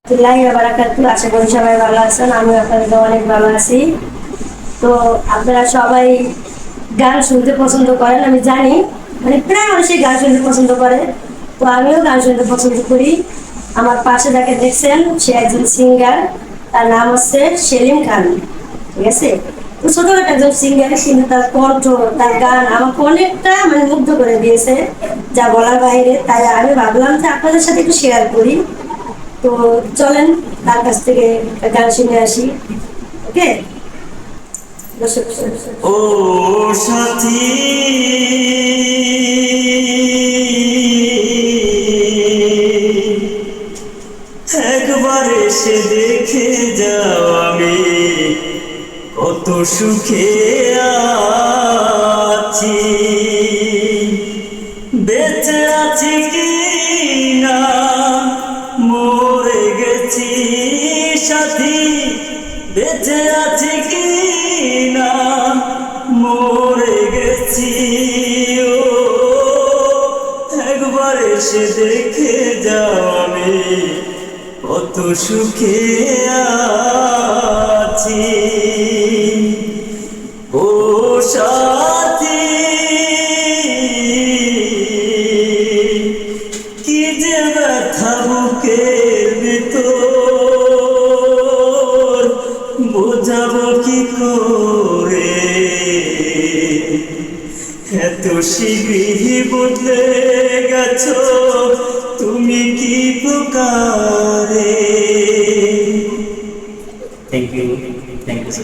আশা করি সবাই ভালো আছেন, আমিও আপনাদের অনেক ভালো আছি। তো আপনারা সবাই গান শুনতে পছন্দ করেন আমি জানি, মানে প্রায় মানুষই গান শুনতে পছন্দ করে। তো আমিও গান শুনতে পছন্দ করি। আমার পাশে যাকে দেখছেন সে একজন সিঙ্গার, তার নাম হচ্ছে সেলিম খান। ঠিক আছে, তো ছোটখাটো একজন সিঙ্গার, কিন্তু তার কণ্ঠ, তার গান আমাকে অনেকটা মানে মুগ্ধ করে দিয়েছে, যা বলার বাইরে। তাই আমি ভাবলাম যে আপনাদের সাথে একটু শেয়ার করি। তো চলেন তার কাছ থেকে গান শুনে আসি। ওকে, ও সাথী, একবার এসে দেখে যাও আমি কত সুখে আছি। বেঁচে আছি কি না মরে গেছি সাথী, বেঁচে আছি কি না মরে গেছি। ও একবার এসে দেখে যাও আমি কত সুখে আছি। ও সাথী, কি যে ব্যথা বুকের ভিতর বোঝাবো কি করে, এত শীঘ্রই বদলে গেছো তুমি কি প্রকারে। Thank you, thank you.